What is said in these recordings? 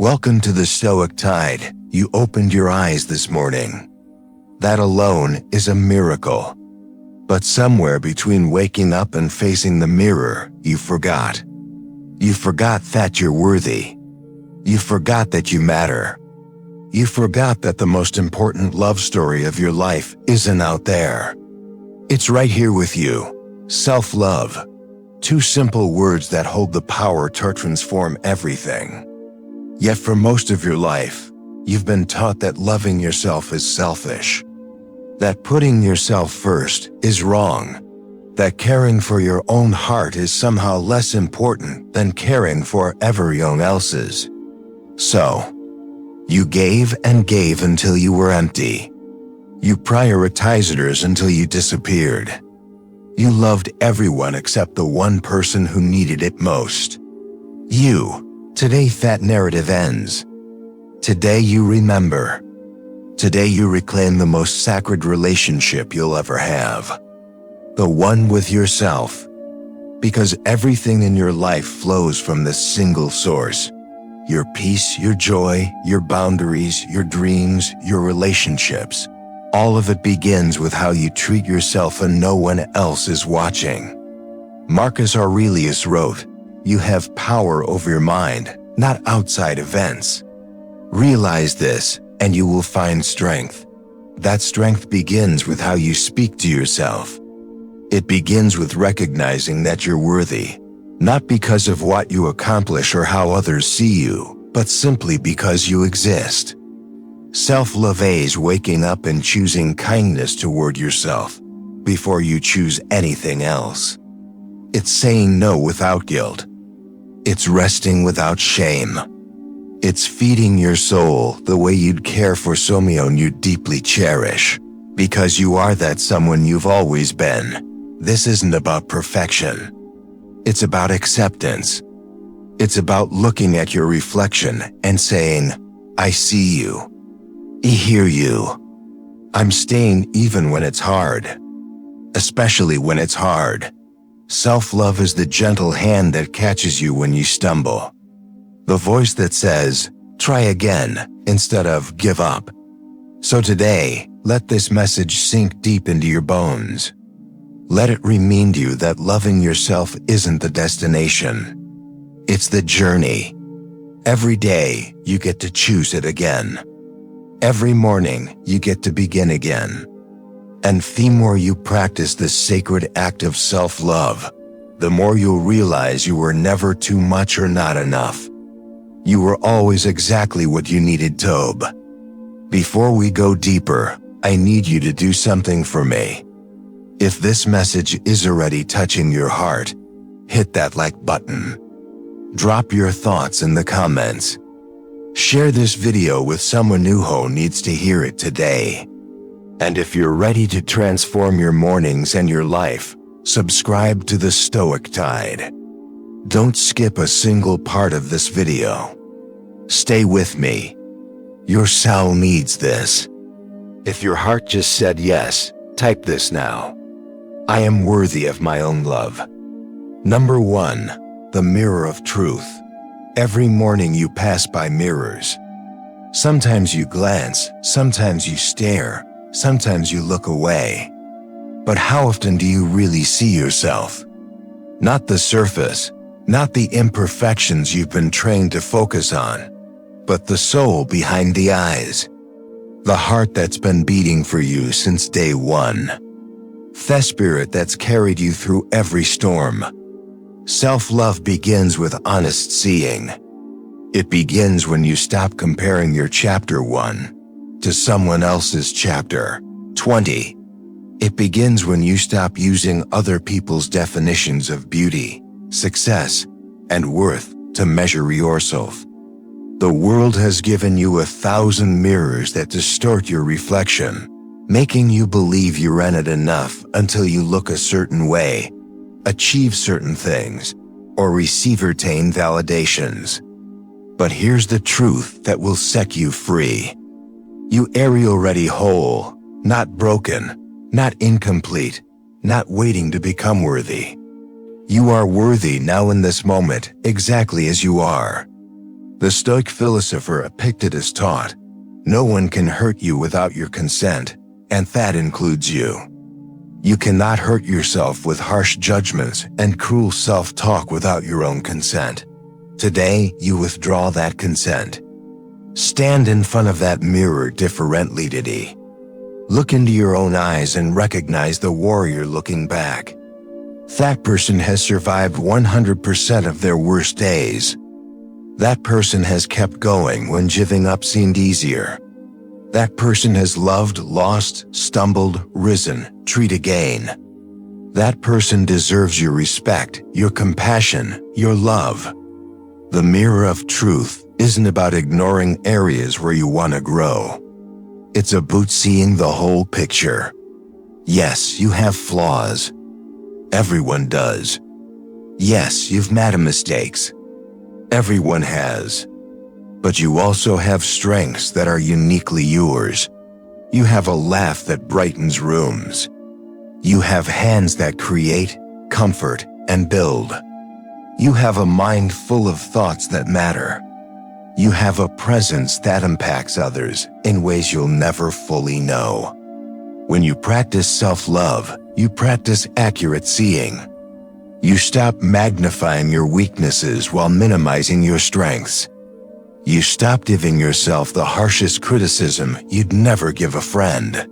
Welcome to the Stoic Tide. You opened your eyes this morning. That alone is a miracle. But somewhere between waking up and facing the mirror, you forgot. You forgot that you're worthy. You forgot that you matter. You forgot that the most important love story of your life isn't out there. It's right here with you. Self-love. Two simple words that hold the power to transform everything. Yet for most of your life, you've been taught that loving yourself is selfish. That putting yourself first is wrong. That caring for your own heart is somehow less important than caring for everyone else's. So, you gave and gave until you were empty. You prioritized others until you disappeared. You loved everyone except the one person who needed it most. Today that narrative ends. Today you remember. Today you reclaim the most sacred relationship you'll ever have. The one with yourself. Because everything in your life flows from this single source. Your peace, your joy, your boundaries, your dreams, your relationships. All of it begins with how you treat yourself and no one else is watching. Marcus Aurelius wrote, "You have power over your mind, not outside events." Realize this, and you will find strength. That strength begins with how you speak to yourself. It begins with recognizing that you're worthy, not because of what you accomplish or how others see you, but simply because you exist. Self-love is waking up and choosing kindness toward yourself before you choose anything else. It's saying no without guilt. It's resting without shame. It's feeding your soul the way you'd care for someone you deeply cherish, because you are that someone you've always been. This isn't about perfection. It's about acceptance. It's about looking at your reflection and saying, "I see you. I hear you. I'm staying even when it's hard." Especially when it's hard. Self-love is the gentle hand that catches you when you stumble. The voice that says, "Try again," instead of "give up." So today, let this message sink deep into your bones. Let it remind you that loving yourself isn't the destination. It's the journey. Every day, you get to choose it again. Every morning, you get to begin again. And the more you practice this sacred act of self-love, the more you'll realize you were never too much or not enough. You were always exactly what you needed to be. Before we go deeper, I need you to do something for me. If this message is already touching your heart, hit that like button. Drop your thoughts in the comments. Share this video with someone who needs to hear it today. And if you're ready to transform your mornings and your life, subscribe to the Stoic Tide. Don't skip a single part of this video. Stay with me. Your soul needs this. If your heart just said yes, type this now. I am worthy of my own love. Number 1, the mirror of truth. Every morning you pass by mirrors. Sometimes you glance, sometimes you stare, sometimes you look away. But how often do you really see yourself? Not the surface, not the imperfections you've been trained to focus on, but the soul behind the eyes. The heart that's been beating for you since day one. The spirit that's carried you through every storm. Self-love begins with honest seeing. It begins when you stop comparing your chapter 1 to someone else's chapter 20. It begins when you stop using other people's definitions of beauty, success, and worth to measure yourself. The world has given you 1,000 mirrors that distort your reflection, making you believe you're in it enough until you look a certain way, achieve certain things, or receive certain validations. But here's the truth that will set you free. You are already whole, not broken, not incomplete, not waiting to become worthy. You are worthy now in this moment, exactly as you are. The Stoic philosopher Epictetus taught, "No one can hurt you without your consent, and that includes you." You cannot hurt yourself with harsh judgments and cruel self-talk without your own consent. Today, you withdraw that consent. Stand in front of that mirror differently today. Look into your own eyes and recognize the warrior looking back. That person has survived 100% of their worst days. That person has kept going when giving up seemed easier. That person has loved, lost, stumbled, risen, tried again. That person deserves your respect, your compassion, your love. The mirror of truth isn't about ignoring areas where you want to grow. It's about seeing the whole picture. Yes, you have flaws. Everyone does. Yes, you've made mistakes. Everyone has. But you also have strengths that are uniquely yours. You have a laugh that brightens rooms. You have hands that create, comfort, and build. You have a mind full of thoughts that matter. You have a presence that impacts others in ways you'll never fully know. When you practice self-love, you practice accurate seeing. You stop magnifying your weaknesses while minimizing your strengths. You stop giving yourself the harshest criticism you'd never give a friend.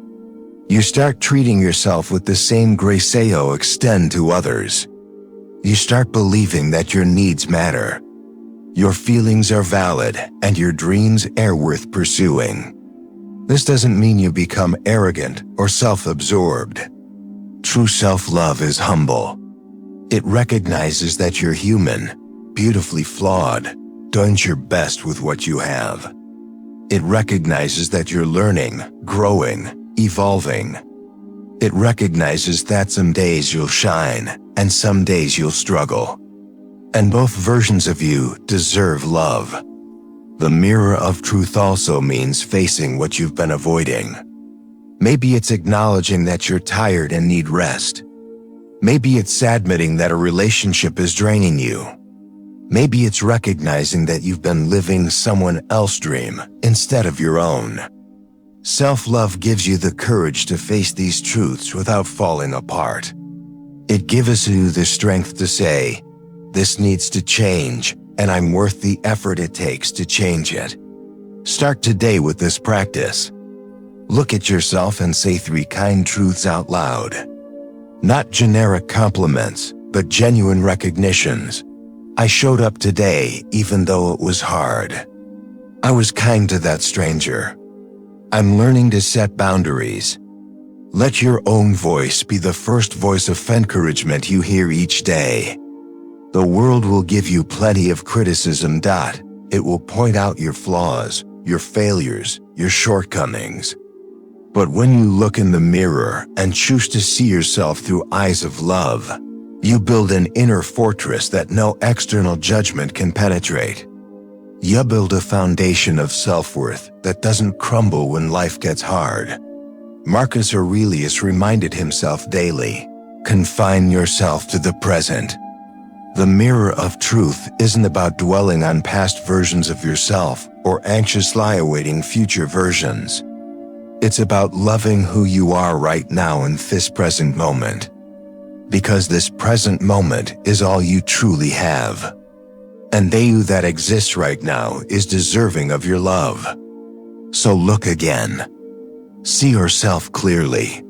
You start treating yourself with the same grace you extend to others. You start believing that your needs matter. Your feelings are valid and your dreams are worth pursuing. This doesn't mean you become arrogant or self-absorbed. True self-love is humble. It recognizes that you're human, beautifully flawed, doing your best with what you have. It recognizes that you're learning, growing, evolving. It recognizes that some days you'll shine and some days you'll struggle. And both versions of you deserve love. The mirror of truth also means facing what you've been avoiding. Maybe it's acknowledging that you're tired and need rest. Maybe it's admitting that a relationship is draining you. Maybe it's recognizing that you've been living someone else's dream instead of your own. Self-love gives you the courage to face these truths without falling apart. It gives you the strength to say, "This needs to change, and I'm worth the effort it takes to change it." Start today with this practice. Look at yourself and say 3 kind truths out loud. Not generic compliments, but genuine recognitions. I showed up today even though it was hard. I was kind to that stranger. I'm learning to set boundaries. Let your own voice be the first voice of encouragement you hear each day. The world will give you plenty of criticism. It will point out your flaws, your failures, your shortcomings. But when you look in the mirror and choose to see yourself through eyes of love, you build an inner fortress that no external judgment can penetrate. You build a foundation of self-worth that doesn't crumble when life gets hard. Marcus Aurelius reminded himself daily, confine yourself to the present. The mirror of truth isn't about dwelling on past versions of yourself or anxiously awaiting future versions. It's about loving who you are right now in this present moment. Because this present moment is all you truly have. And you that exists right now is deserving of your love. So look again. See yourself clearly.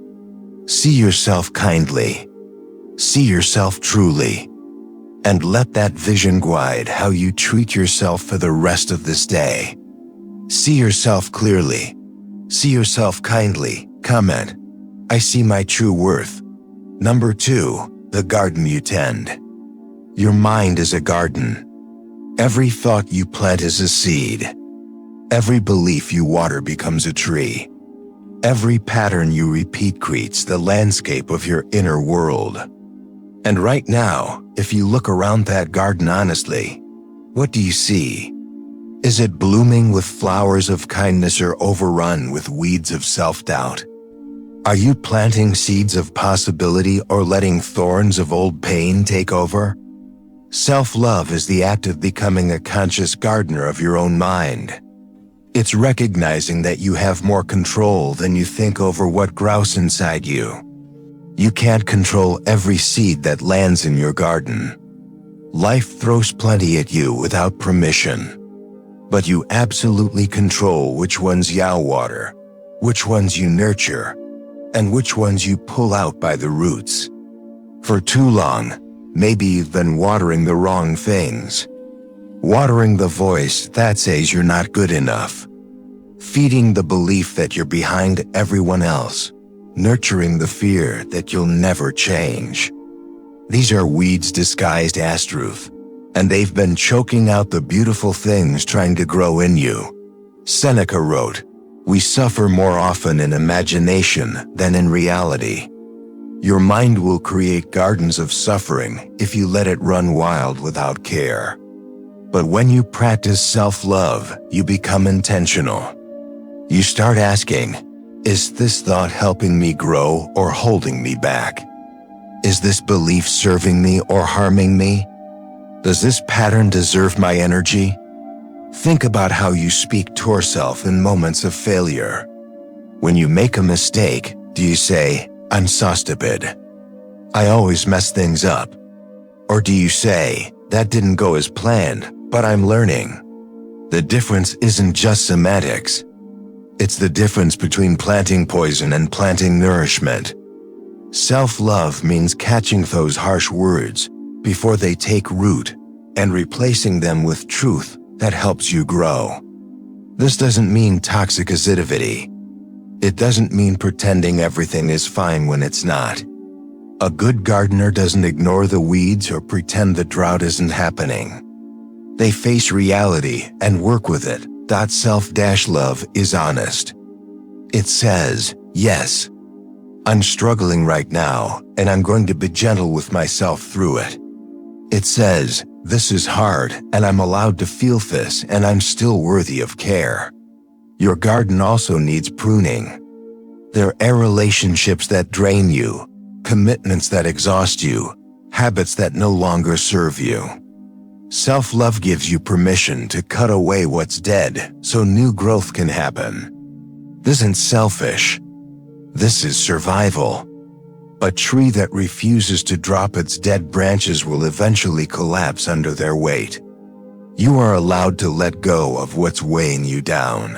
See yourself kindly. See yourself truly. And let that vision guide how you treat yourself for the rest of this day. See yourself clearly. See yourself kindly. Comment, I see my true worth. Number 2, the garden you tend. Your mind is a garden. Every thought you plant is a seed. Every belief you water becomes a tree. Every pattern you repeat creates the landscape of your inner world. And right now, if you look around that garden honestly, what do you see? Is it blooming with flowers of kindness or overrun with weeds of self-doubt? Are you planting seeds of possibility or letting thorns of old pain take over? Self-love is the act of becoming a conscious gardener of your own mind. It's recognizing that you have more control than you think over what grows inside you. You can't control every seed that lands in your garden. Life throws plenty at you without permission. But you absolutely control which ones you water, which ones you nurture, and which ones you pull out by the roots. For too long, maybe you've been watering the wrong things. Watering the voice that says you're not good enough. Feeding the belief that you're behind everyone else. Nurturing the fear that you'll never change. These are weeds disguised as truth, and they've been choking out the beautiful things trying to grow in you. Seneca wrote, "We suffer more often in imagination than in reality." Your mind will create gardens of suffering if you let it run wild without care. But when you practice self-love, you become intentional. You start asking, is this thought helping me grow or holding me back? Is this belief serving me or harming me? Does this pattern deserve my energy? Think about how you speak to yourself in moments of failure. When you make a mistake, do you say, "I'm so stupid. I always mess things up"? Or do you say, "That didn't go as planned, but I'm learning"? The difference isn't just semantics. It's the difference between planting poison and planting nourishment. Self-love means catching those harsh words before they take root and replacing them with truth that helps you grow. This doesn't mean toxic positivity. It doesn't mean pretending everything is fine when it's not. A good gardener doesn't ignore the weeds or pretend the drought isn't happening. They face reality and work with it. Self-love is honest. It says, yes, I'm struggling right now, and I'm going to be gentle with myself through it. It says, this is hard, and I'm allowed to feel this, and I'm still worthy of care. Your garden also needs pruning. There are relationships that drain you, commitments that exhaust you, habits that no longer serve you. Self-love gives you permission to cut away what's dead so new growth can happen. This isn't selfish. This is survival. A tree that refuses to drop its dead branches will eventually collapse under their weight. You are allowed to let go of what's weighing you down.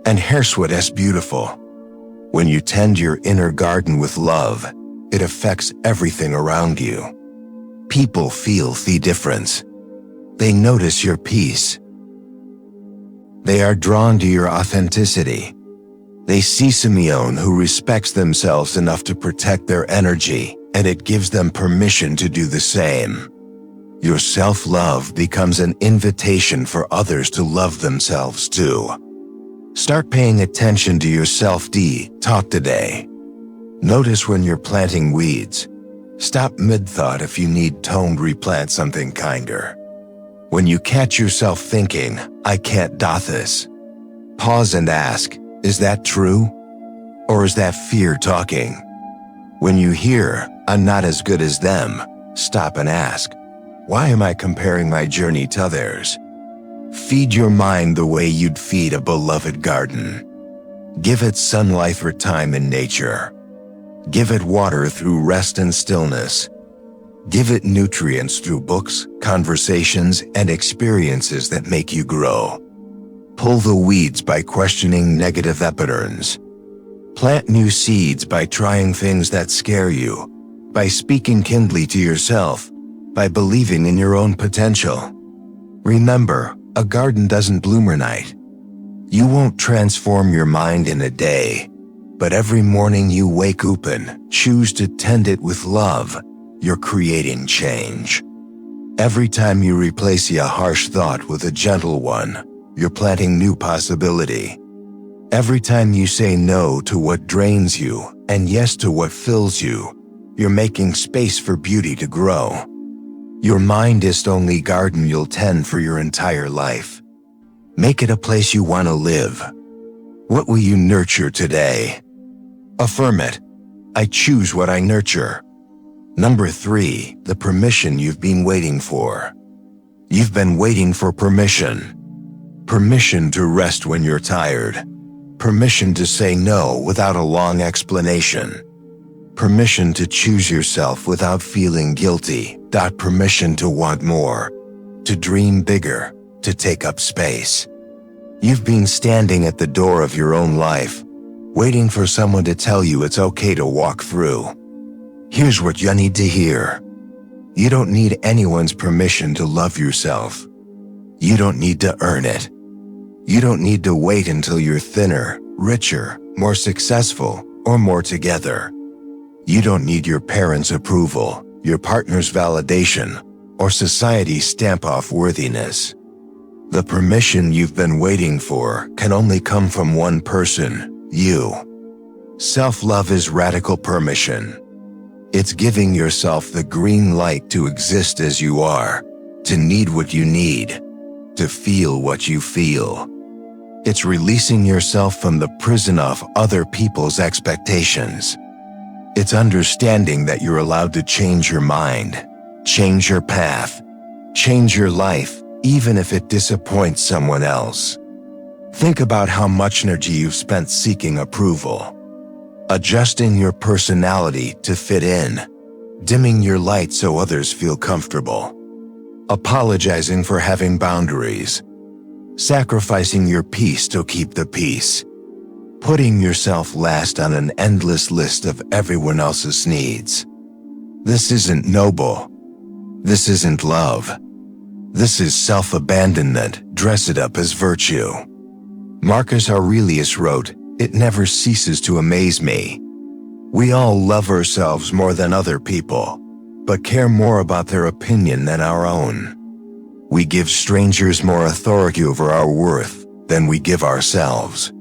And here's what is beautiful. When you tend your inner garden with love, it affects everything around you. People feel the difference. They notice your peace. They are drawn to your authenticity. They see Simeon who respects themselves enough to protect their energy, and it gives them permission to do the same. Your self-love becomes an invitation for others to love themselves too. Start paying attention to your self-talk today. Notice when you're planting weeds. Stop mid-thought if you need to replant something kinder. When you catch yourself thinking, I can't do this, pause and ask, is that true? Or is that fear talking? When you hear, I'm not as good as them, stop and ask, why am I comparing my journey to theirs? Feed your mind the way you'd feed a beloved garden. Give it sunlight for time in nature. Give it water through rest and stillness. Give it nutrients through books, conversations, and experiences that make you grow. Pull the weeds by questioning negative patterns. Plant new seeds by trying things that scare you, by speaking kindly to yourself, by believing in your own potential. Remember, a garden doesn't bloom overnight. You won't transform your mind in a day, but every morning you wake up and choose to tend it with love, you're creating change. Every time you replace a harsh thought with a gentle one, you're planting new possibility. Every time you say no to what drains you and yes to what fills you, you're making space for beauty to grow. Your mind is the only garden you'll tend for your entire life. Make it a place you want to live. What will you nurture today? Affirm it. I choose what I nurture. Number 3, the permission you've been waiting for. You've been waiting for permission. Permission to rest when you're tired. Permission to say no without a long explanation. Permission to choose yourself without feeling guilty. Permission to want more. To dream bigger. To take up space. You've been standing at the door of your own life, waiting for someone to tell you it's okay to walk through. Here's what you need to hear. You don't need anyone's permission to love yourself. You don't need to earn it. You don't need to wait until you're thinner, richer, more successful, or more together. You don't need your parents' approval, your partner's validation, or society's stamp of worthiness. The permission you've been waiting for can only come from one person, you. Self-love is radical permission. It's giving yourself the green light to exist as you are, to need what you need, to feel what you feel. It's releasing yourself from the prison of other people's expectations. It's understanding that you're allowed to change your mind, change your path, change your life, even if it disappoints someone else. Think about how much energy you've spent seeking approval, adjusting your personality to fit in, dimming your light so others feel comfortable, apologizing for having boundaries, sacrificing your peace to keep the peace, putting yourself last on an endless list of everyone else's needs. This isn't noble. This isn't love. This is self-abandonment, dress it up as virtue. Marcus Aurelius wrote, "It never ceases to amaze me. We all love ourselves more than other people, but care more about their opinion than our own. We give strangers more authority over our worth than we give ourselves.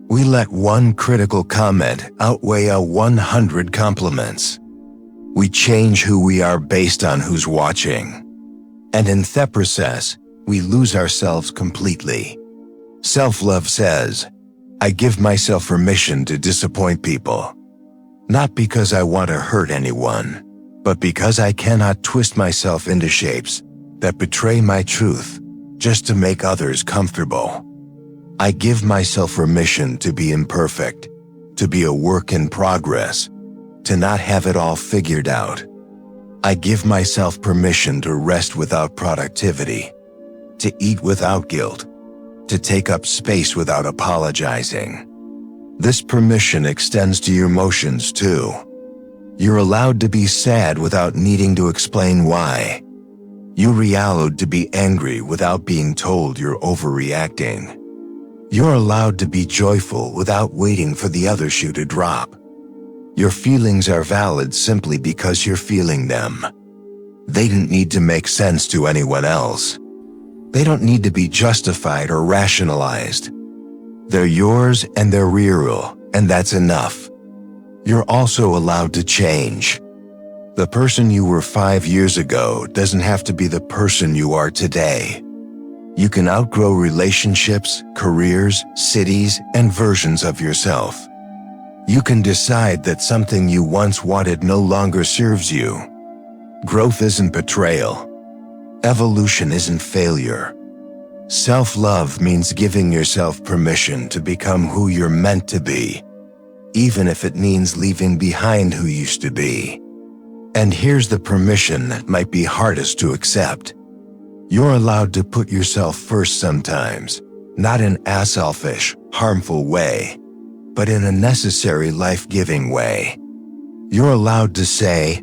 We let one critical comment outweigh 100 compliments. We change who we are based on who's watching. And in the process, we lose ourselves completely." Self-love says, "I give myself permission to disappoint people. Not because I want to hurt anyone, but because I cannot twist myself into shapes that betray my truth just to make others comfortable. I give myself permission to be imperfect, to be a work in progress, to not have it all figured out. I give myself permission to rest without productivity, to eat without guilt, to take up space without apologizing." This permission extends to your emotions too. You're allowed to be sad without needing to explain why. You're allowed to be angry without being told you're overreacting. You're allowed to be joyful without waiting for the other shoe to drop. Your feelings are valid simply because you're feeling them. They don't need to make sense to anyone else. They don't need to be justified or rationalized. They're yours and they're real, and that's enough. You're also allowed to change. The person you were 5 years ago doesn't have to be the person you are today. You can outgrow relationships, careers, cities, and versions of yourself. You can decide that something you once wanted no longer serves you. Growth isn't betrayal. Evolution isn't failure. Self-love means giving yourself permission to become who you're meant to be, even if it means leaving behind who you used to be. And here's the permission that might be hardest to accept. You're allowed to put yourself first sometimes, not in a selfish, harmful way, but in a necessary life-giving way. You're allowed to say,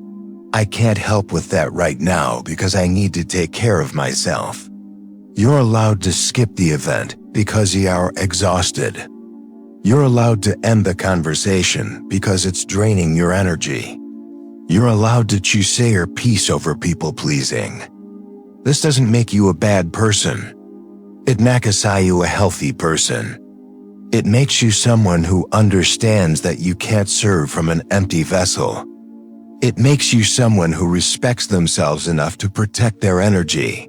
"I can't help with that right now because I need to take care of myself." You're allowed to skip the event because you are exhausted. You're allowed to end the conversation because it's draining your energy. You're allowed to choose your peace over people-pleasing. This doesn't make you a bad person. It makes you a healthy person. It makes you someone who understands that you can't serve from an empty vessel. It makes you someone who respects themselves enough to protect their energy.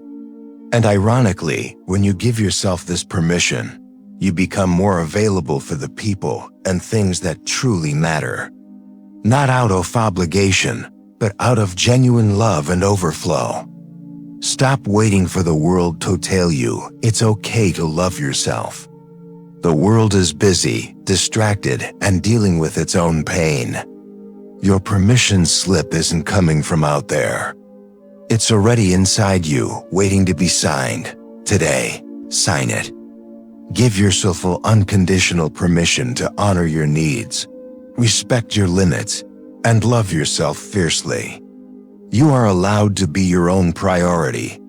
And ironically, when you give yourself this permission, you become more available for the people and things that truly matter. Not out of obligation, but out of genuine love and overflow. Stop waiting for the world to tell you it's okay to love yourself. The world is busy, distracted, and dealing with its own pain. Your permission slip isn't coming from out there. It's already inside you, waiting to be signed. Today, sign it. Give yourself full unconditional permission to honor your needs, respect your limits, and love yourself fiercely. You are allowed to be your own priority.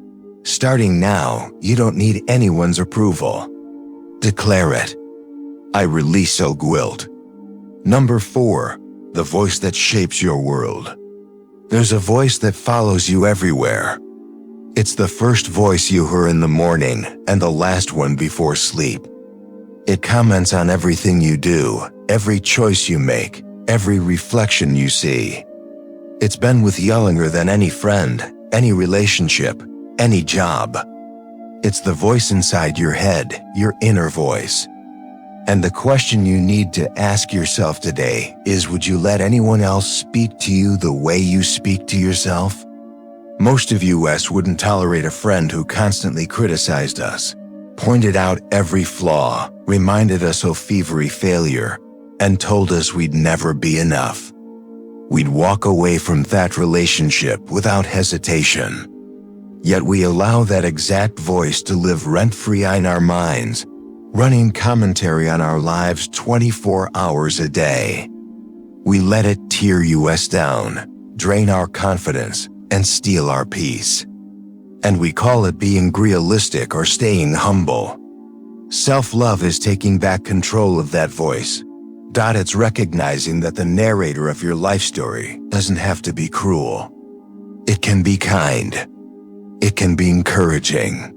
Starting now, you don't need anyone's approval. Declare it. I release guilt. Number 4, the voice that shapes your world. There's a voice that follows you everywhere. It's the first voice you hear in the morning and the last one before sleep. It comments on everything you do, every choice you make, every reflection you see. It's been with you longer than any friend, any relationship, any job. It's the voice inside your head, your inner voice. And the question you need to ask yourself today is, would you let anyone else speak to you the way you speak to yourself? Most of us wouldn't tolerate a friend who constantly criticized us, pointed out every flaw, reminded us of every failure, and told us we'd never be enough. We'd walk away from that relationship without hesitation. Yet we allow that exact voice to live rent-free in our minds, running commentary on our lives 24 hours a day. We let it tear us down, drain our confidence, and steal our peace. And we call it being realistic or staying humble. Self-love is taking back control of that voice. It's recognizing that the narrator of your life story doesn't have to be cruel. It can be kind. It can be encouraging.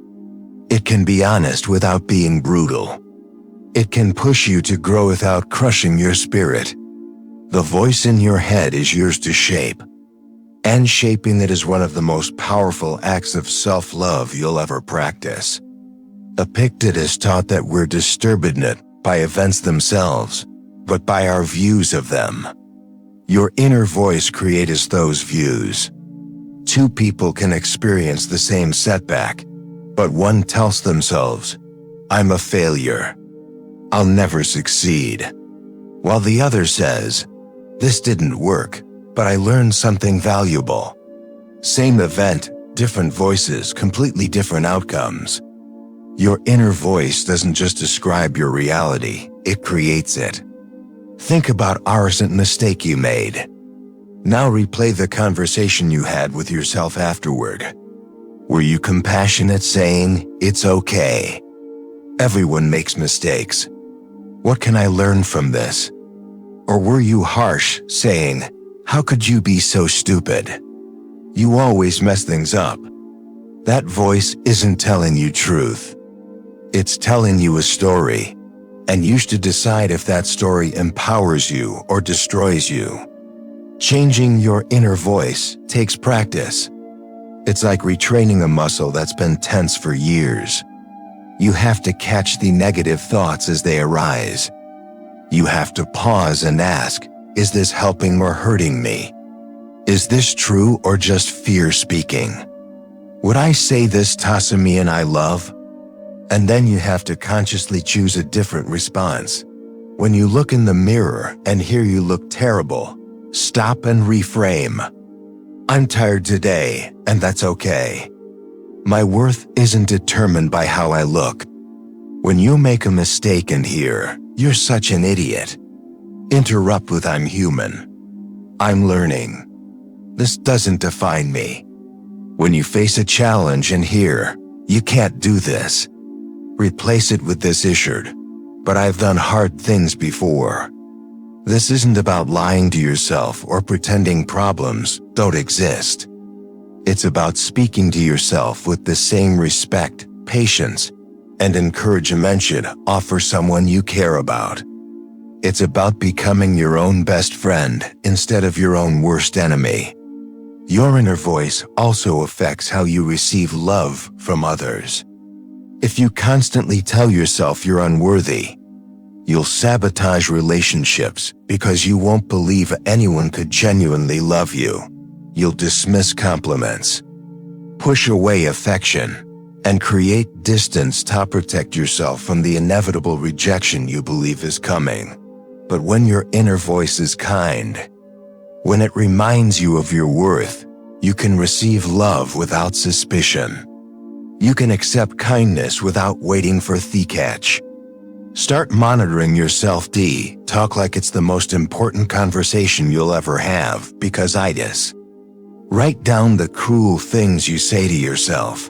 It can be honest without being brutal. It can push you to grow without crushing your spirit. The voice in your head is yours to shape. And shaping it is one of the most powerful acts of self-love you'll ever practice. Epictetus taught that we're disturbed not by events themselves, but by our views of them. Your inner voice creates those views. Two people can experience the same setback, but one tells themselves, I'm a failure. I'll never succeed. While the other says, this didn't work, but I learned something valuable. Same event, different voices, completely different outcomes. Your inner voice doesn't just describe your reality, it creates it. Think about a recent mistake you made. Now replay the conversation you had with yourself afterward. Were you compassionate, saying, it's okay? Everyone makes mistakes. What can I learn from this? Or were you harsh, saying, how could you be so stupid? You always mess things up. That voice isn't telling you truth. It's telling you a story, and you should decide if that story empowers you or destroys you. Changing your inner voice takes practice. It's like retraining a muscle that's been tense for years. You have to catch the negative thoughts as they arise. You have to pause and ask, is this helping or hurting me? Is this true or just fear speaking? Would I say this to me and I love? And then you have to consciously choose a different response. When you look in the mirror and hear you look terrible, stop and reframe. I'm tired today, and that's okay. My worth isn't determined by how I look. When you make a mistake and hear, you're such an idiot, interrupt with I'm human. I'm learning. This doesn't define me. When you face a challenge and hear, you can't do this, replace it with this issued, but I've done hard things before. This isn't about lying to yourself or pretending problems don't exist. It's about speaking to yourself with the same respect, patience, and encouragement should offer someone you care about. It's about becoming your own best friend instead of your own worst enemy. Your inner voice also affects how you receive love from others. If you constantly tell yourself you're unworthy, you'll sabotage relationships because you won't believe anyone could genuinely love you. You'll dismiss compliments, push away affection, and create distance to protect yourself from the inevitable rejection you believe is coming. But when your inner voice is kind, when it reminds you of your worth, you can receive love without suspicion. You can accept kindness without waiting for the catch. Start monitoring your self-talk like it's the most important conversation you'll ever have, because itis. Write down the cruel things you say to yourself.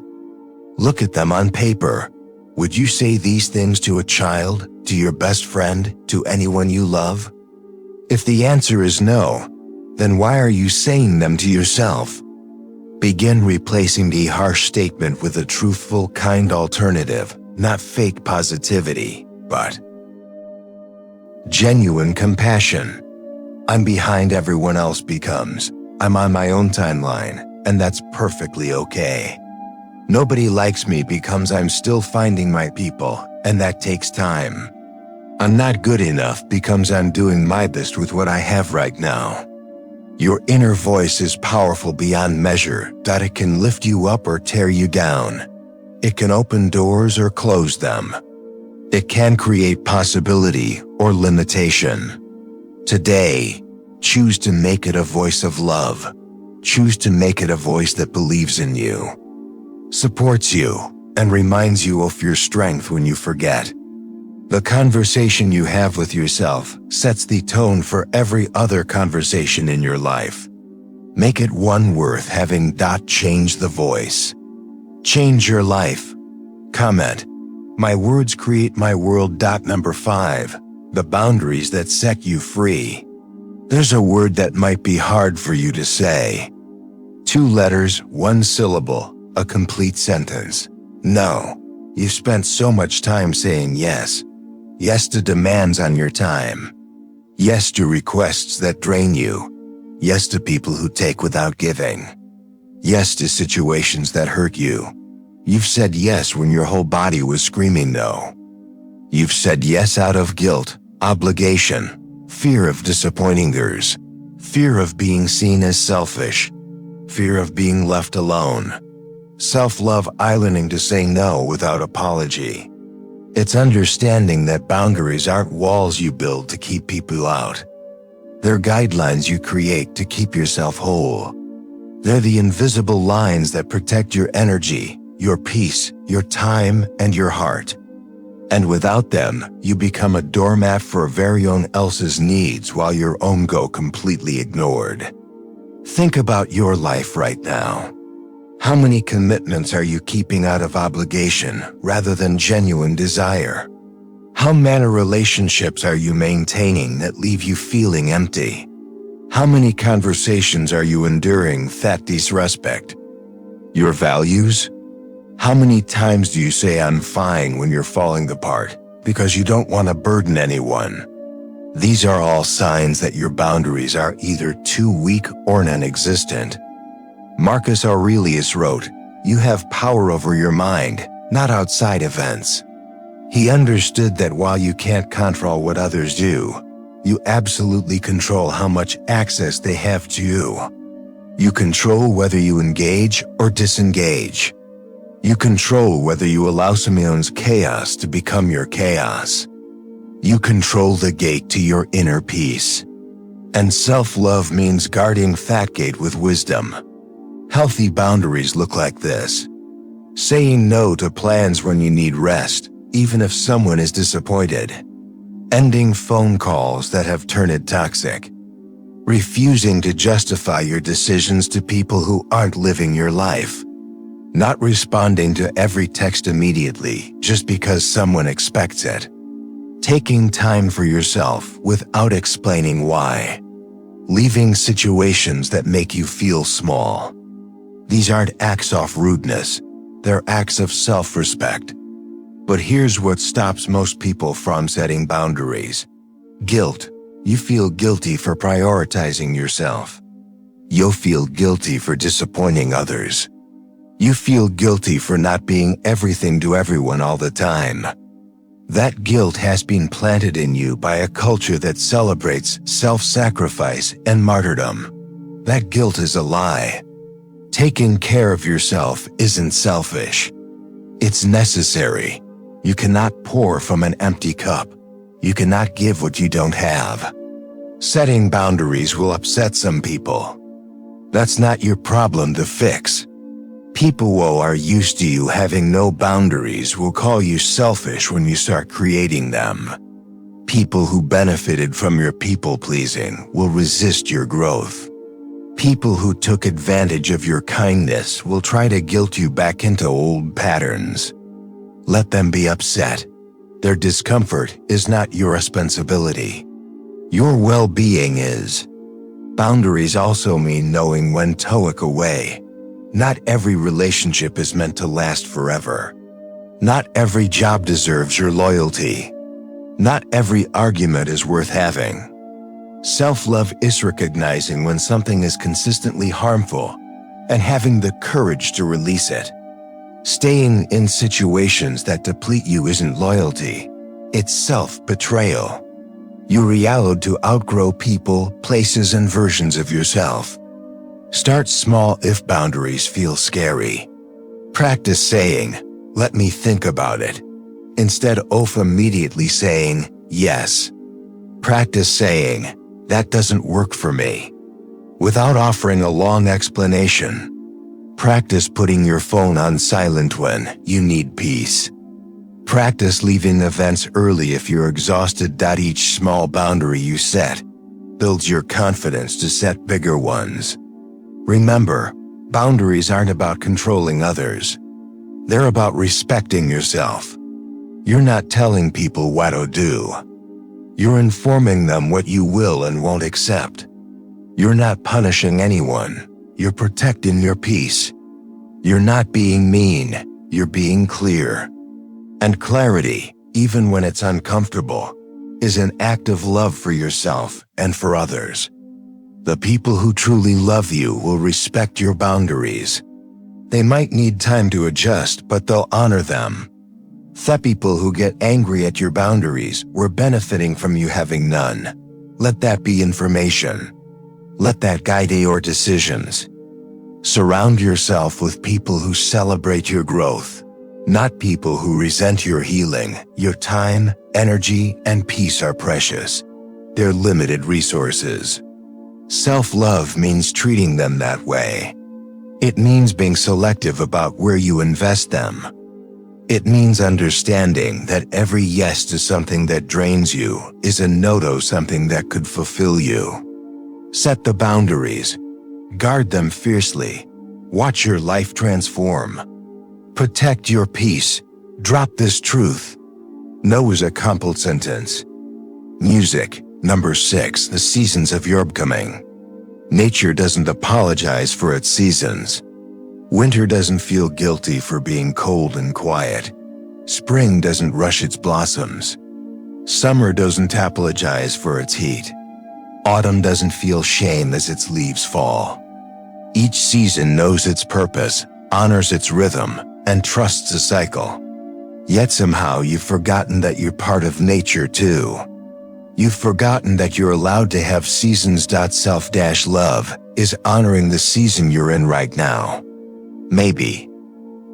Look at them on paper. Would you say these things to a child, to your best friend, to anyone you love? If the answer is no, then why are you saying them to yourself? Begin replacing the harsh statement with a truthful, kind alternative, not fake positivity, but genuine compassion. I'm behind everyone else becomes I'm on my own timeline, and that's perfectly okay. Nobody likes me because I'm still finding my people, and that takes time. I'm not good enough because I'm doing my best with what I have right now. Your inner voice is powerful beyond measure, that it can lift you up or tear you down. It can open doors or close them. It can create possibility or limitation. Today, choose to make it a voice of love. Choose to make it a voice that believes in you, supports you, and reminds you of your strength when you forget. The conversation you have with yourself sets the tone for every other conversation in your life. Make it one worth having. Change the voice. Change your life. Comment. My words create my world. Number 5. The boundaries that set you free. There's a word that might be hard for you to say. 2 letters, 1 syllable, a complete sentence. No. You've spent so much time saying yes. Yes to demands on your time. Yes to requests that drain you. Yes to people who take without giving. Yes to situations that hurt you. You've said yes when your whole body was screaming no. You've said yes out of guilt, obligation, fear of disappointing others, fear of being seen as selfish, fear of being left alone, self-love islanding to say no without apology. It's understanding that boundaries aren't walls you build to keep people out. They're guidelines you create to keep yourself whole. They're the invisible lines that protect your energy, your peace, your time, and your heart. And without them, you become a doormat for everyone else's needs while your own go completely ignored. Think about your life right now. How many commitments are you keeping out of obligation rather than genuine desire? How many relationships are you maintaining that leave you feeling empty? How many conversations are you enduring that disrespect your values? How many times do you say I'm fine when you're falling apart because you don't want to burden anyone? These are all signs that your boundaries are either too weak or non-existent. Marcus Aurelius wrote, "You have power over your mind, not outside events." He understood that while you can't control what others do, you absolutely control how much access they have to you. You control whether you engage or disengage. You control whether you allow someone's chaos to become your chaos. You control the gate to your inner peace. And self-love means guarding that gate with wisdom. Healthy boundaries look like this. Saying no to plans when you need rest, even if someone is disappointed. Ending phone calls that have turned toxic. Refusing to justify your decisions to people who aren't living your life. Not responding to every text immediately just because someone expects it. Taking time for yourself without explaining why. Leaving situations that make you feel small. These aren't acts of rudeness, they're acts of self-respect. But here's what stops most people from setting boundaries. Guilt. You feel guilty for prioritizing yourself. You'll feel guilty for disappointing others. You feel guilty for not being everything to everyone all the time. That guilt has been planted in you by a culture that celebrates self-sacrifice and martyrdom. That guilt is a lie. Taking care of yourself isn't selfish. It's necessary. You cannot pour from an empty cup. You cannot give what you don't have. Setting boundaries will upset some people. That's not your problem to fix. People who are used to you having no boundaries will call you selfish when you start creating them. People who benefited from your people-pleasing will resist your growth. People who took advantage of your kindness will try to guilt you back into old patterns. Let them be upset. Their discomfort is not your responsibility. Your well-being is. Boundaries also mean knowing when to walk away. Not every relationship is meant to last forever. Not every job deserves your loyalty. Not every argument is worth having. Self-love is recognizing when something is consistently harmful and having the courage to release it. Staying in situations that deplete you isn't loyalty. It's self-betrayal. You're allowed to outgrow people, places, and versions of yourself. Start small if boundaries feel scary. Practice saying, "Let me think about it," instead of immediately saying, "Yes." Practice saying, "That doesn't work for me," without offering a long explanation. Practice putting your phone on silent when you need peace. Practice leaving events early if you're exhausted. Each small boundary you set builds your confidence to set bigger ones. Remember, boundaries aren't about controlling others. They're about respecting yourself. You're not telling people what to do. You're informing them what you will and won't accept. You're not punishing anyone. You're protecting your peace. You're not being mean. You're being clear. And clarity, even when it's uncomfortable, is an act of love for yourself and for others. The people who truly love you will respect your boundaries. They might need time to adjust, but they'll honor them. The people who get angry at your boundaries were benefiting from you having none. Let that be information. Let that guide your decisions. Surround yourself with people who celebrate your growth, not people who resent your healing. Your time, energy, and peace are precious. They're limited resources. Self-love means treating them that way. It means being selective about where you invest them. It means understanding that every yes to something that drains you is a no to something that could fulfill you. Set the boundaries. Guard them fiercely. Watch your life transform. Protect your peace. Drop this truth. No is a complete sentence. Music. Number 6. The seasons of your becoming. Nature doesn't apologize for its seasons. Winter doesn't feel guilty for being cold and quiet. Spring doesn't rush its blossoms. Summer doesn't apologize for its heat. Autumn doesn't feel shame as its leaves fall. Each season knows its purpose, honors its rhythm, and trusts the cycle. Yet somehow you've forgotten that you're part of nature too. You've forgotten that you're allowed to have seasons. Self-love is honoring the season you're in right now. Maybe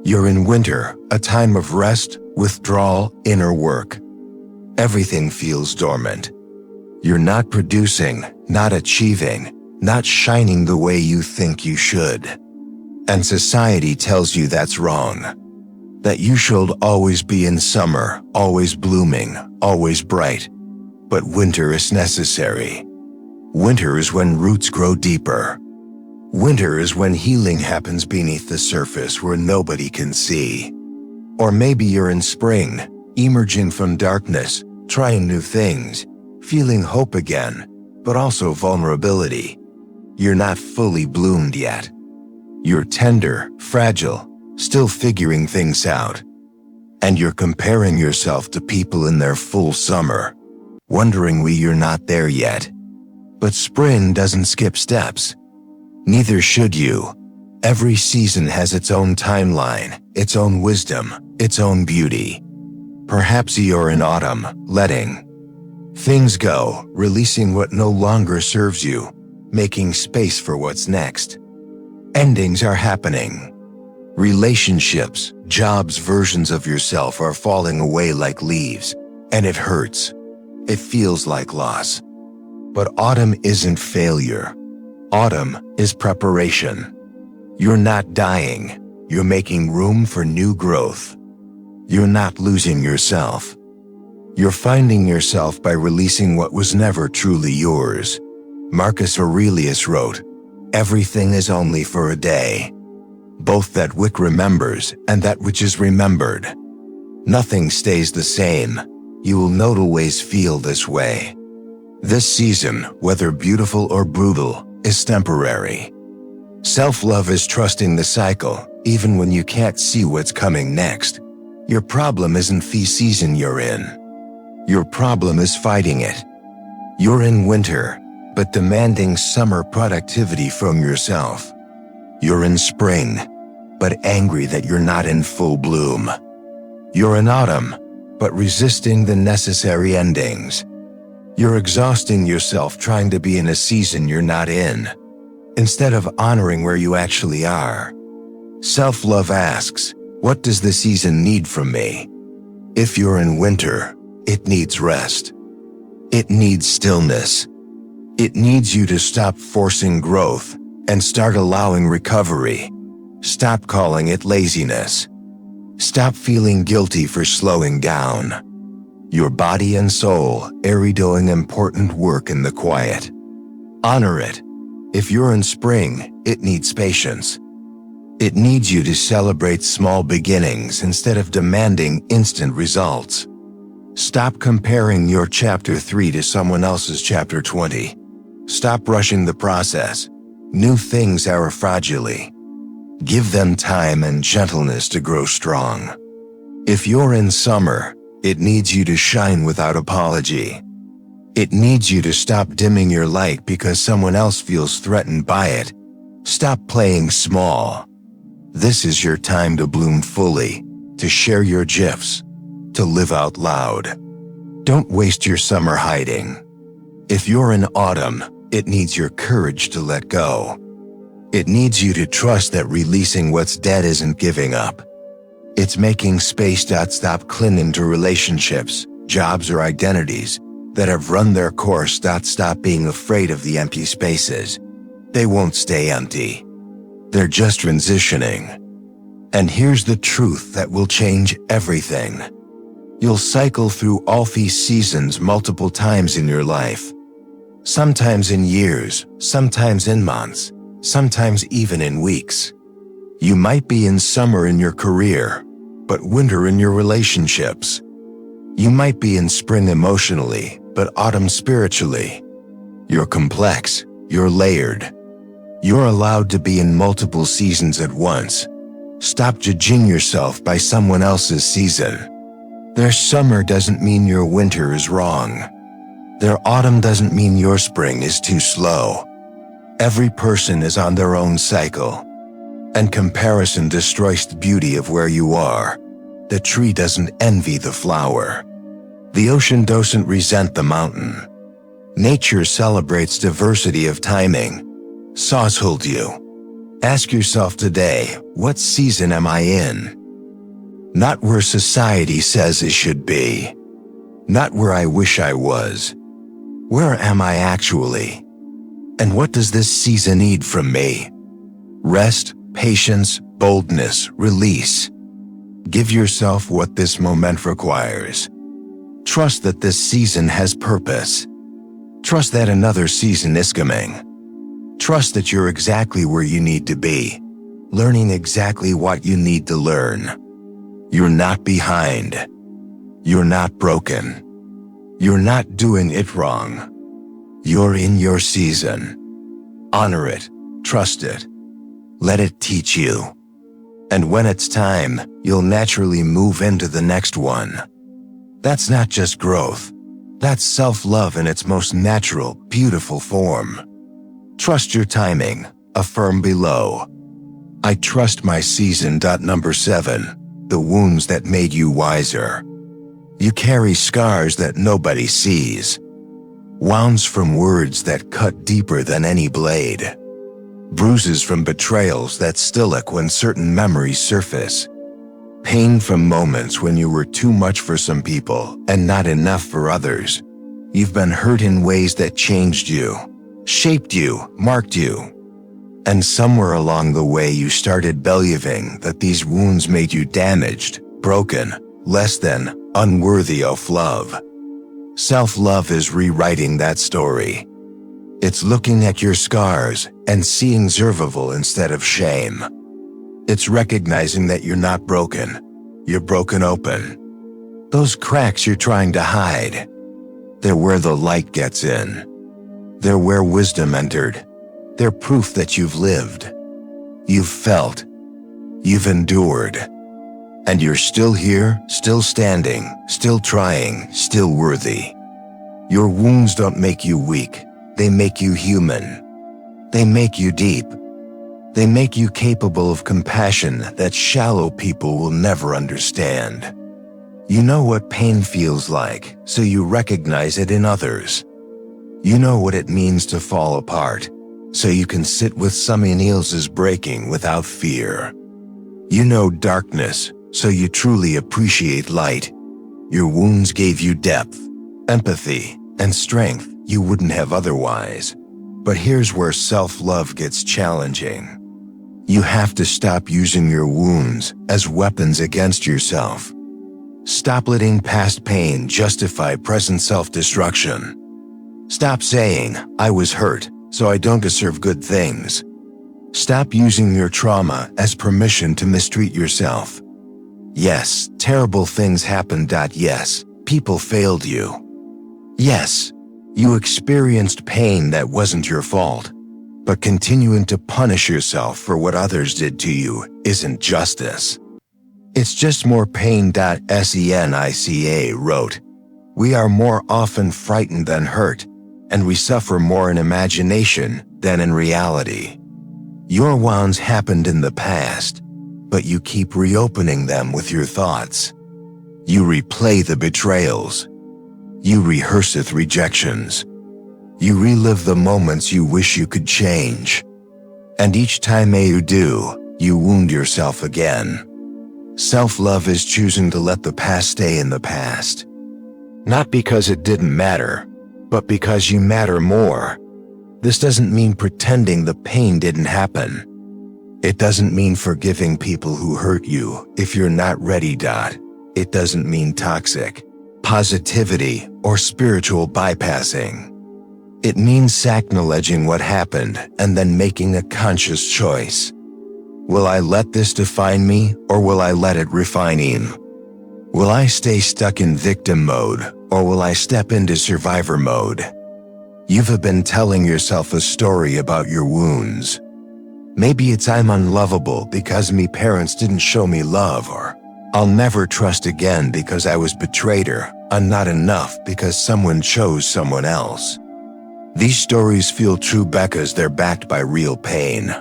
you're in winter, a time of rest, withdrawal, inner work. Everything feels dormant. You're not producing, not achieving, not shining the way you think you should. And society tells you that's wrong. That you should always be in summer, always blooming, always bright. But winter is necessary. Winter is when roots grow deeper. Winter is when healing happens beneath the surface where nobody can see. Or maybe you're in spring, emerging from darkness, trying new things, feeling hope again, but also vulnerability. You're not fully bloomed yet. You're tender, fragile, still figuring things out. And you're comparing yourself to people in their full summer, wondering why you're not there yet. But spring doesn't skip steps. Neither should you. Every season has its own timeline, its own wisdom, its own beauty. Perhaps you're in autumn, letting things go, releasing what no longer serves you. making space for what's next. Endings are happening. Relationships, jobs, versions of yourself are falling away like leaves, and it hurts. It feels like loss. But autumn isn't failure. Autumn is preparation. You're not dying. You're making room for new growth. You're not losing yourself. You're finding yourself by releasing what was never truly yours. Marcus Aurelius wrote, "Everything is only for a day. Both that which remembers and that which is remembered. Nothing stays the same. You will not always feel this way. This season, whether beautiful or brutal, is temporary. Self-love is trusting the cycle, even when you can't see what's coming next. Your problem isn't the season you're in. Your problem is fighting it. You're in winter, but demanding summer productivity from yourself. You're in spring, but angry that you're not in full bloom. You're in autumn, but resisting the necessary endings. You're exhausting yourself trying to be in a season you're not in, instead of honoring where you actually are. Self-love asks, what does the season need from me? If you're in winter, it needs rest. It needs stillness. It needs you to stop forcing growth and start allowing recovery. Stop calling it laziness. Stop feeling guilty for slowing down. Your body and soul are doing important work in the quiet. Honor it. If you're in spring, it needs patience. It needs you to celebrate small beginnings instead of demanding instant results. Stop comparing your chapter 3 to someone else's chapter 20. Stop rushing the process. New things are fragile. Give them time and gentleness to grow strong. If you're in summer, it needs you to shine without apology. It needs you to stop dimming your light because someone else feels threatened by it. Stop playing small. This is your time to bloom fully, to share your gifs, to live out loud. Don't waste your summer hiding. If you're in autumn, it needs your courage to let go. It needs you to trust that releasing what's dead isn't giving up. It's making space. Stop clinging to relationships, jobs, or identities that have run their course. Stop being afraid of the empty spaces. They won't stay empty. They're just transitioning. And here's the truth that will change everything. You'll cycle through all these seasons multiple times in your life. Sometimes in years, sometimes in months, sometimes even in weeks. You might be in summer in your career, but winter in your relationships. You might be in spring emotionally, but autumn spiritually. You're complex, you're layered. You're allowed to be in multiple seasons at once. Stop judging yourself by someone else's season. Their summer doesn't mean your winter is wrong. Their autumn doesn't mean your spring is too slow. Every person is on their own cycle. And comparison destroys the beauty of where you are. The tree doesn't envy the flower. The ocean doesn't resent the mountain. Nature celebrates diversity of timing. Saws hold you. Ask yourself today, what season am I in? Not where society says it should be. Not where I wish I was. Where am I actually? And what does this season need from me? Rest, patience, boldness, release. Give yourself what this moment requires. Trust that this season has purpose. Trust that another season is coming. Trust that you're exactly where you need to be, learning exactly what you need to learn. You're not behind. You're not broken. You're not doing it wrong. You're in your season. Honor it. Trust it. Let it teach you. And when it's time, you'll naturally move into the next one. That's not just growth. That's self-love in its most natural, beautiful form. Trust your timing. Affirm below. I trust my season. Number 7. The wounds that made you wiser. You carry scars that nobody sees. Wounds from words that cut deeper than any blade. Bruises from betrayals that still ache when certain memories surface. Pain from moments when you were too much for some people and not enough for others. You've been hurt in ways that changed you, shaped you, marked you. And somewhere along the way you started believing that these wounds made you damaged, broken, less than, unworthy of love. Self-love is rewriting that story. It's looking at your scars and seeing survival instead of shame. It's recognizing that you're not broken. You're broken open. Those cracks you're trying to hide, they're where the light gets in. They're where wisdom entered. They're proof that you've lived. You've felt. You've endured. And you're still here, still standing, still trying, still worthy. Your wounds don't make you weak. They make you human. They make you deep. They make you capable of compassion that shallow people will never understand. You know what pain feels like, so you recognize it in others. You know what it means to fall apart, so you can sit with someone else's breaking without fear. You know darkness, so you truly appreciate light. Your wounds gave you depth, empathy, and strength you wouldn't have otherwise. But here's where self-love gets challenging. You have to stop using your wounds as weapons against yourself. Stop letting past pain justify present self-destruction. Stop saying, "I was hurt, so I don't deserve good things." Stop using your trauma as permission to mistreat yourself. Yes, terrible things happened. Yes, people failed you. Yes, you experienced pain that wasn't your fault. But continuing to punish yourself for what others did to you isn't justice. It's just more pain. Seneca wrote, "We are more often frightened than hurt, and we suffer more in imagination than in reality." Your wounds happened in the past, but you keep reopening them with your thoughts. You replay the betrayals. You rehearse the rejections. You relive the moments you wish you could change. And each time you do, you wound yourself again. Self-love is choosing to let the past stay in the past. Not because it didn't matter, but because you matter more. This doesn't mean pretending the pain didn't happen. It doesn't mean forgiving people who hurt you if you're not ready. It doesn't mean toxic positivity or spiritual bypassing. It means acknowledging what happened and then making a conscious choice. Will I let this define me, or will I let it refine me? Will I stay stuck in victim mode, or will I step into survivor mode? You've been telling yourself a story about your wounds. Maybe it's "I'm unlovable because me parents didn't show me love," or "I'll never trust again because I was betrayed," or "I'm not enough because someone chose someone else." These stories feel true because they're backed by real pain.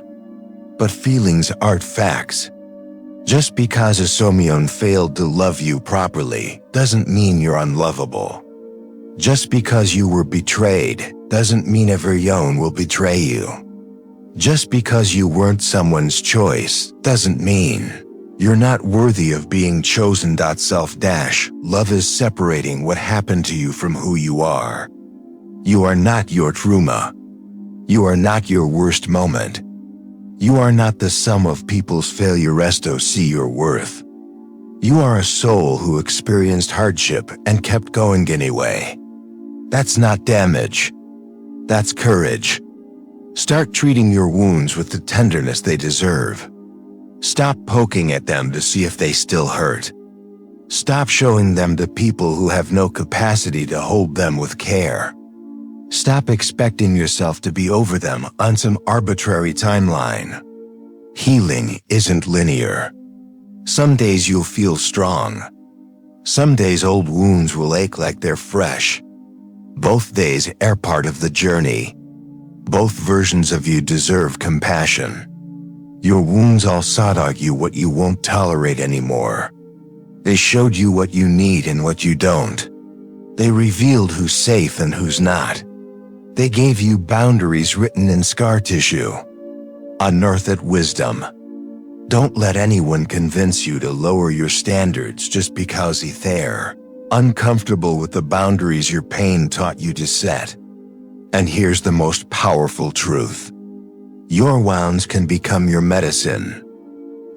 But feelings aren't facts. Just because a someone failed to love you properly doesn't mean you're unlovable. Just because you were betrayed doesn't mean everyone will betray you. Just because you weren't someone's choice doesn't mean you're not worthy of being chosen. Self-love is separating what happened to you from who you are. You are not your trauma. You are not your worst moment. You are not the sum of people's failures to see your worth. You are a soul who experienced hardship and kept going anyway. That's not damage. That's courage. Start treating your wounds with the tenderness they deserve. Stop poking at them to see if they still hurt. Stop showing them to people who have no capacity to hold them with care. Stop expecting yourself to be over them on some arbitrary timeline. Healing isn't linear. Some days you'll feel strong. Some days old wounds will ache like they're fresh. Both days are part of the journey. Both versions of you deserve compassion. Your wounds all taught you what you won't tolerate anymore. They showed you what you need and what you don't. They revealed who's safe and who's not. They gave you boundaries written in scar tissue. Unearthed wisdom. Don't let anyone convince you to lower your standards just because they're uncomfortable with the boundaries your pain taught you to set. And here's the most powerful truth. Your wounds can become your medicine.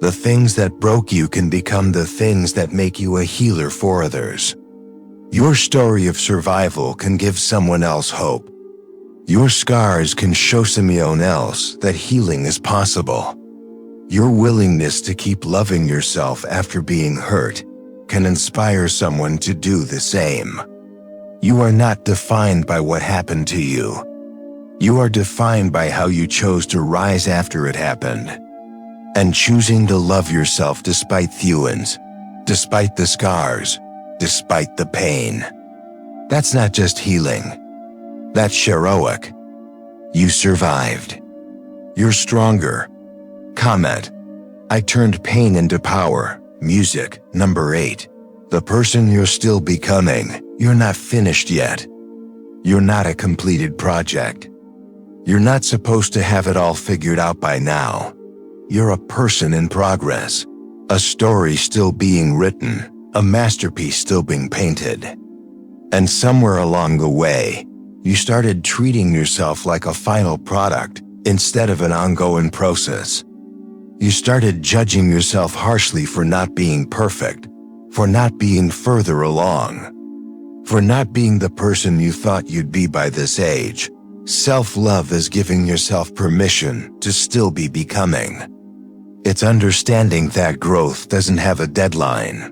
The things that broke you can become the things that make you a healer for others. Your story of survival can give someone else hope. Your scars can show someone else that healing is possible. Your willingness to keep loving yourself after being hurt can inspire someone to do the same. You are not defined by what happened to you. You are defined by how you chose to rise after it happened. And choosing to love yourself despite the wounds, despite the scars, despite the pain. That's not just healing. That's heroic. You survived. You're stronger. Comment. I turned pain into power. Music. Number 8. The person you're still becoming. You're not finished yet. You're not a completed project. You're not supposed to have it all figured out by now. You're a person in progress. A story still being written. A masterpiece still being painted. And somewhere along the way, you started treating yourself like a final product instead of an ongoing process. You started judging yourself harshly for not being perfect, for not being further along, for not being the person you thought you'd be by this age. Self-love is giving yourself permission to still be becoming. It's understanding that growth doesn't have a deadline.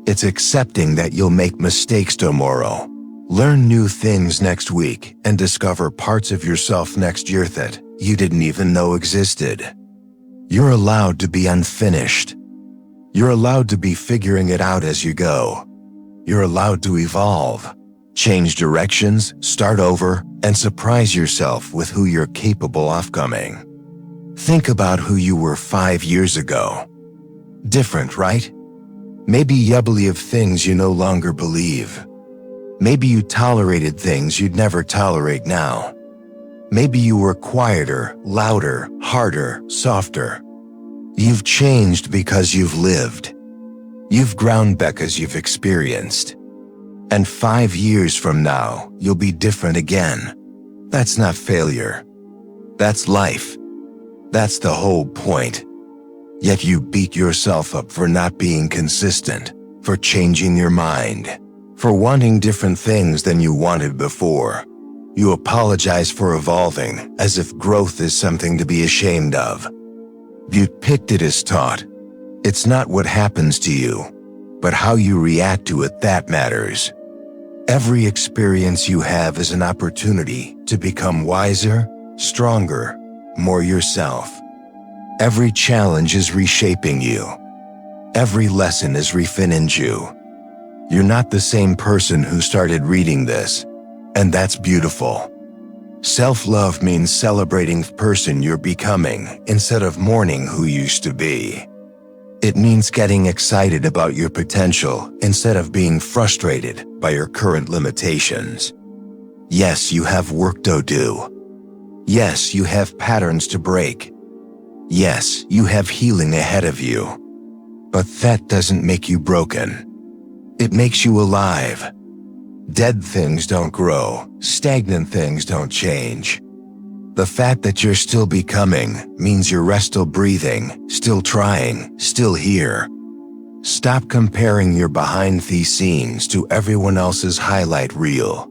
It's accepting that you'll make mistakes tomorrow, learn new things next week, and discover parts of yourself next year that you didn't even know existed. You're allowed to be unfinished. You're allowed to be figuring it out as you go. You're allowed to evolve, change directions, start over, and surprise yourself with who you're capable of becoming. Think about who you were 5 years ago. Different, right? Maybe you believe things you no longer believe. Maybe you tolerated things you'd never tolerate now. Maybe you were quieter, louder, harder, softer. You've changed because you've lived. You've grown because you've experienced. And 5 years from now, you'll be different again. That's not failure. That's life. That's the whole point. Yet you beat yourself up for not being consistent, for changing your mind, for wanting different things than you wanted before. You apologize for evolving as if growth is something to be ashamed of. Epictetus taught, it's not what happens to you, but how you react to it that matters. Every experience you have is an opportunity to become wiser, stronger, more yourself. Every challenge is reshaping you. Every lesson is refining you. You're not the same person who started reading this, and that's beautiful. Self-love means celebrating the person you're becoming instead of mourning who you used to be. It means getting excited about your potential instead of being frustrated by your current limitations. Yes, you have work to do. Yes, you have patterns to break. Yes, you have healing ahead of you. But that doesn't make you broken. It makes you alive. Dead things don't grow. Stagnant things don't change. The fact that you're still becoming means you're still breathing, still trying, still here. Stop comparing your behind the scenes to everyone else's highlight reel.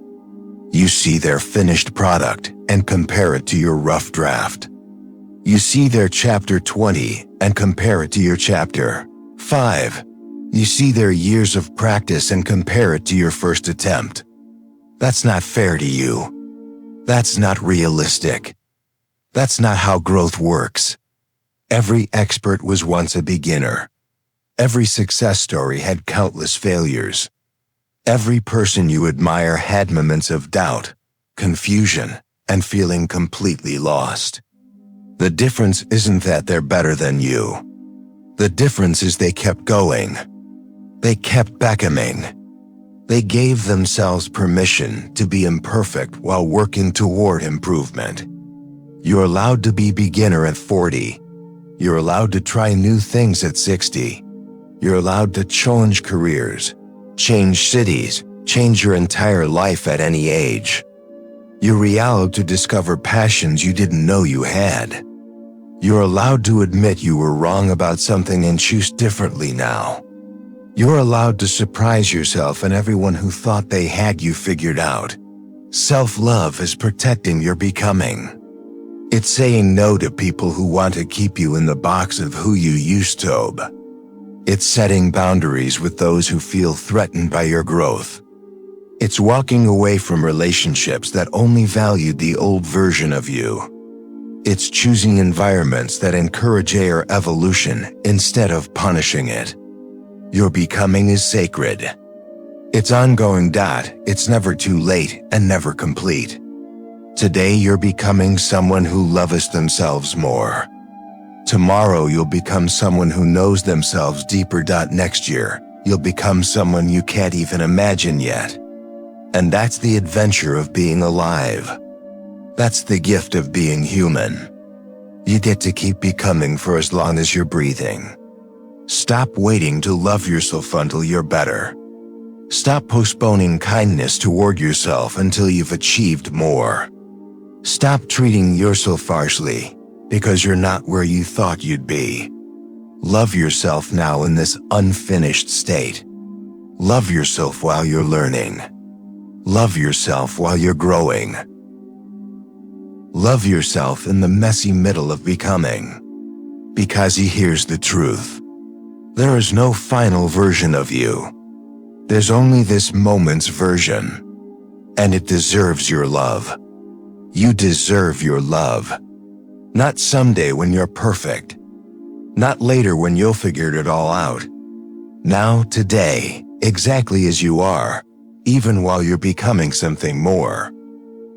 You see their finished product and compare it to your rough draft. You see their chapter 20 and compare it to your chapter 5. You see their years of practice and compare it to your first attempt. That's not fair to you. That's not realistic. That's not how growth works. Every expert was once a beginner. Every success story had countless failures. Every person you admire had moments of doubt, confusion, and feeling completely lost. The difference isn't that they're better than you. The difference is they kept going. They kept becoming. They gave themselves permission to be imperfect while working toward improvement. You're allowed to be beginner at 40. You're allowed to try new things at 60. You're allowed to challenge careers, change cities, change your entire life at any age. You're allowed to discover passions you didn't know you had. You're allowed to admit you were wrong about something and choose differently now. You're allowed to surprise yourself and everyone who thought they had you figured out. Self-love is protecting your becoming. It's saying no to people who want to keep you in the box of who you used to be. It's setting boundaries with those who feel threatened by your growth. It's walking away from relationships that only valued the old version of you. It's choosing environments that encourage your evolution instead of punishing it. Your becoming is sacred. It's ongoing. It's never too late and never complete. Today you're becoming someone who loves themselves more. Tomorrow you'll become someone who knows themselves deeper. Next year, you'll become someone you can't even imagine yet. And that's the adventure of being alive. That's the gift of being human. You get to keep becoming for as long as you're breathing. Stop waiting to love yourself until you're better. Stop postponing kindness toward yourself until you've achieved more. Stop treating yourself harshly because you're not where you thought you'd be. Love yourself now in this unfinished state. Love yourself while you're learning. Love yourself while you're growing. Love yourself in the messy middle of becoming. Because here's the truth. There is no final version of you. There's only this moment's version. And it deserves your love. You deserve your love. Not someday when you're perfect. Not later when you'll figure it all out. Now, today, exactly as you are, even while you're becoming something more.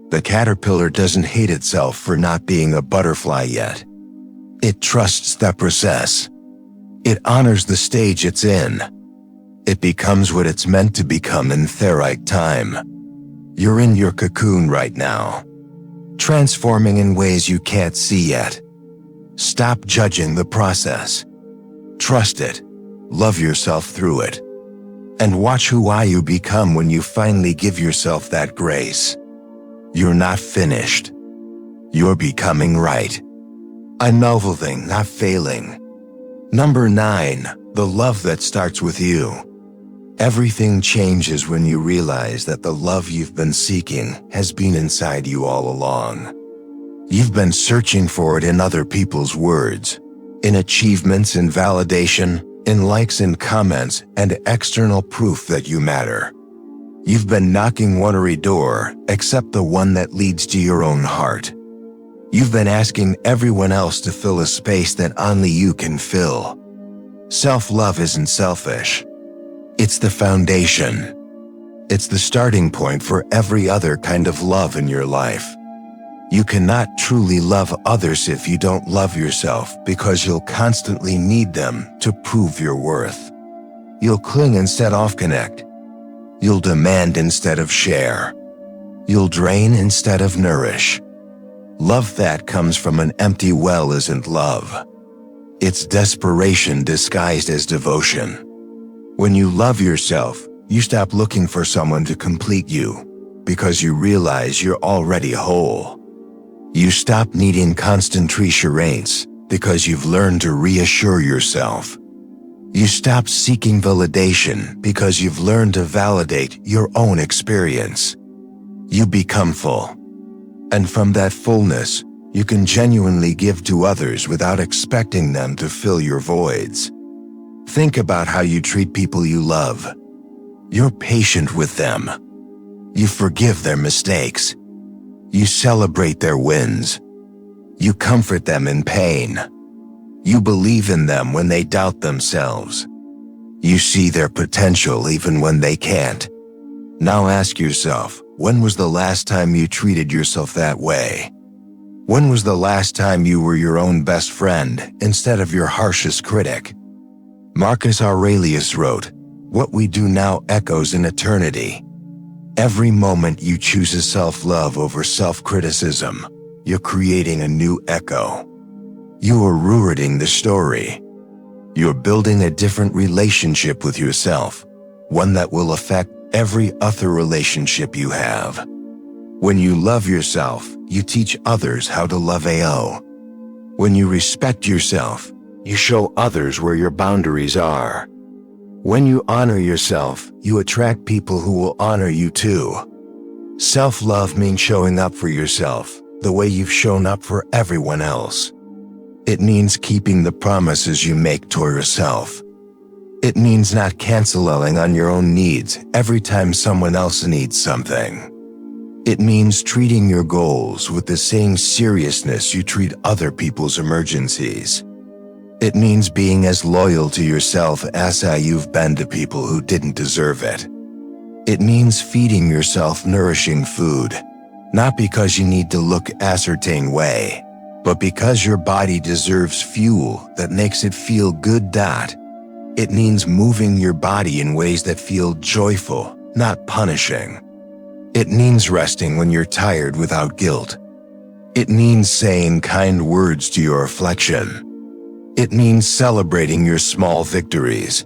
The caterpillar doesn't hate itself for not being a butterfly yet. It trusts the process. It honors the stage it's in. It becomes what it's meant to become in the right time. You're in your cocoon right now, transforming in ways you can't see yet. Stop judging the process. Trust it. Love yourself through it. And watch who you become when you finally give yourself that grace. You're not finished. You're becoming right. Evolving, not failing. Number 9, the love that starts with you. Everything changes when you realize that the love you've been seeking has been inside you all along. You've been searching for it in other people's words, in achievements and validation, in likes and comments, and external proof that you matter. You've been knocking every door except the one that leads to your own heart. You've been asking everyone else to fill a space that only you can fill. Self-love isn't selfish. It's the foundation. It's the starting point for every other kind of love in your life. You cannot truly love others if you don't love yourself because you'll constantly need them to prove your worth. You'll cling instead of connect. You'll demand instead of share. You'll drain instead of nourish. Love that comes from an empty well isn't love. It's desperation disguised as devotion. When you love yourself, you stop looking for someone to complete you because you realize you're already whole. You stop needing constant reassurance because you've learned to reassure yourself. You stop seeking validation because you've learned to validate your own experience. You become full. And from that fullness, you can genuinely give to others without expecting them to fill your voids. Think about how you treat people you love. You're patient with them. You forgive their mistakes. You celebrate their wins. You comfort them in pain. You believe in them when they doubt themselves. You see their potential even when they can't. Now ask yourself, when was the last time you treated yourself that way? When was the last time you were your own best friend instead of your harshest critic? Marcus Aurelius wrote, What we do now echoes in eternity. Every moment you choose a self-love over self-criticism, you're creating a new echo. You are rewriting the story. You're building a different relationship with yourself, one that will affect every other relationship you have. When you love yourself, you teach others how to love AO. When you respect yourself, you show others where your boundaries are. When you honor yourself, you attract people who will honor you too. Self-love means showing up for yourself the way you've shown up for everyone else. It means keeping the promises you make to yourself. It means not canceling on your own needs every time someone else needs something. It means treating your goals with the same seriousness you treat other people's emergencies. It means being as loyal to yourself as you've been to people who didn't deserve it. It means feeding yourself nourishing food, not because you need to look a certain way, but because your body deserves fuel that makes it feel good. It means moving your body in ways that feel joyful, not punishing. It means resting when you're tired without guilt. It means saying kind words to your reflection. It means celebrating your small victories.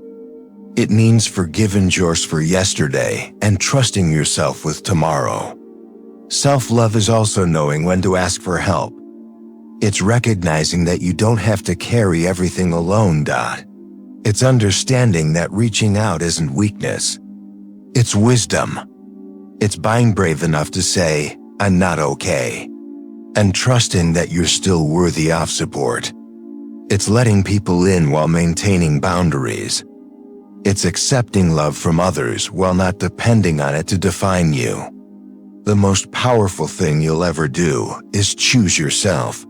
It means forgiving yourself for yesterday and trusting yourself with tomorrow. Self-love is also knowing when to ask for help. It's recognizing that you don't have to carry everything alone. It's understanding that reaching out isn't weakness. It's wisdom. It's being brave enough to say, "I'm not okay," and trusting that you're still worthy of support. It's letting people in while maintaining boundaries. It's accepting love from others while not depending on it to define you. The most powerful thing you'll ever do is choose yourself,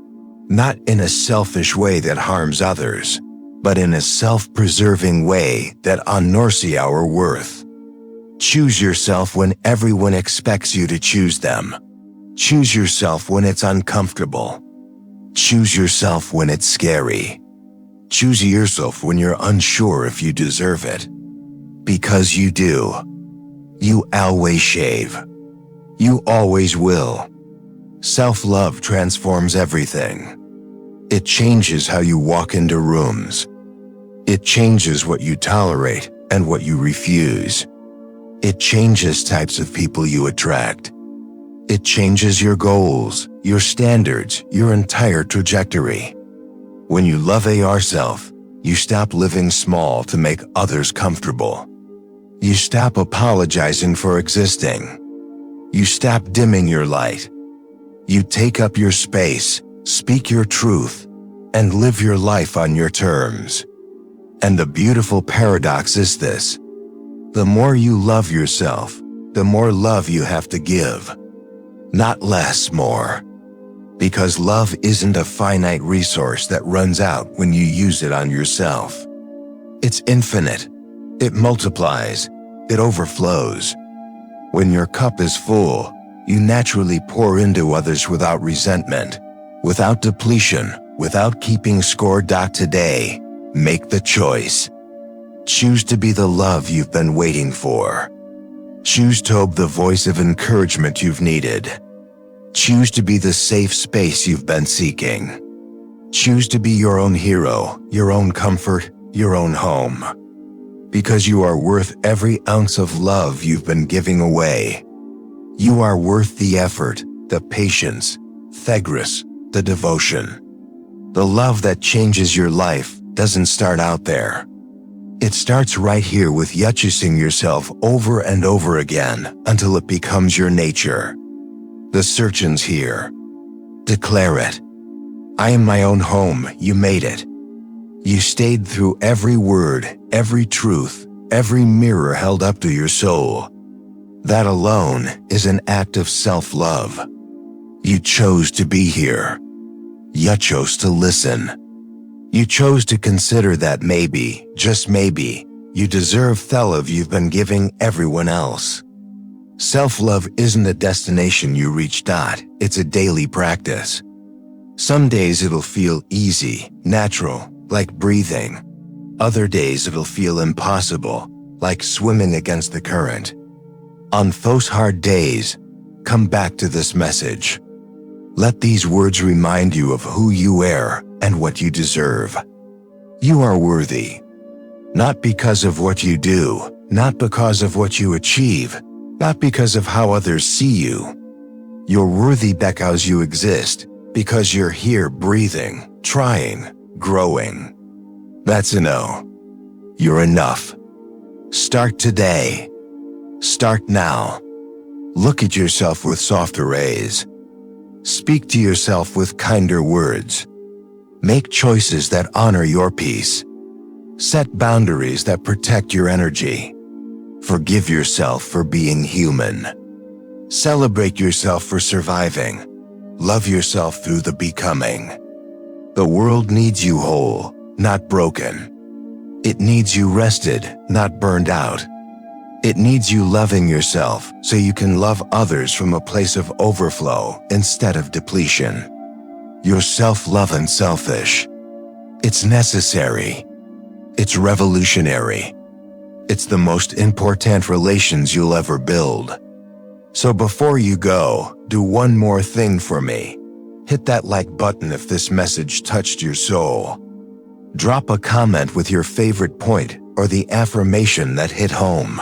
not in a selfish way that harms others, but in a self-preserving way that honors your worth. Choose yourself when everyone expects you to choose them. Choose yourself when it's uncomfortable. Choose yourself when it's scary. Choose yourself when you're unsure if you deserve it. Because you do. You always shave. You always will. Self-love transforms everything. It changes how you walk into rooms. It changes what you tolerate and what you refuse. It changes types of people you attract. It changes your goals, your standards, your entire trajectory. When you love yourself, you stop living small to make others comfortable. You stop apologizing for existing. You stop dimming your light. You take up your space, speak your truth, and live your life on your terms. And the beautiful paradox is this: the more you love yourself, the more love you have to give. Not less, more. Because love isn't a finite resource that runs out when you use it on yourself. It's infinite. It multiplies. It overflows. When your cup is full, you naturally pour into others without resentment, without depletion, without keeping score. Today, make the choice. Choose to be the love you've been waiting for. Choose to be the voice of encouragement you've needed. Choose to be the safe space you've been seeking. Choose to be your own hero, your own comfort, your own home. Because you are worth every ounce of love you've been giving away. You are worth the effort, the patience, the devotion. The love that changes your life doesn't start out there. It starts right here with you choosing yourself over and over again until it becomes your nature. The search ends here. Declare it. I am my own home. You made it. You stayed through every word, every truth, every mirror held up to your soul. That alone is an act of self-love. You chose to be here. You chose to listen. You chose to consider that maybe, just maybe, you deserve the love you've been giving everyone else. Self-love isn't a destination you reach. It's a daily practice. Some days it'll feel easy, natural, like breathing. Other days it'll feel impossible, like swimming against the current. On those hard days, come back to this message. Let these words remind you of who you are and what you deserve. You are worthy. Not because of what you do, not because of what you achieve, not because of how others see you. You're worthy because you exist, because you're here breathing, trying, growing. That's a no. You're enough. Start today. Start now. Look at yourself with softer rays. Speak to yourself with kinder words. Make choices that honor your peace. Set boundaries that protect your energy. Forgive yourself for being human. Celebrate yourself for surviving. Love yourself through the becoming. The world needs you whole, not broken. It needs you rested, not burned out. It needs you loving yourself so you can love others from a place of overflow instead of depletion. You're self-love and selfish. It's necessary. It's revolutionary. It's the most important relations you'll ever build. So before you go, do one more thing for me. Hit that like button if this message touched your soul. Drop a comment with your favorite point or the affirmation that hit home.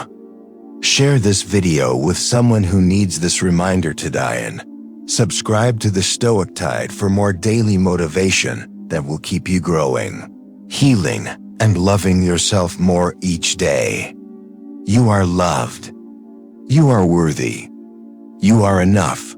Share this video with someone who needs this reminder today. Subscribe to the Stoic Tide for more daily motivation that will keep you growing, healing, and loving yourself more each day. You are loved. You are worthy. You are enough.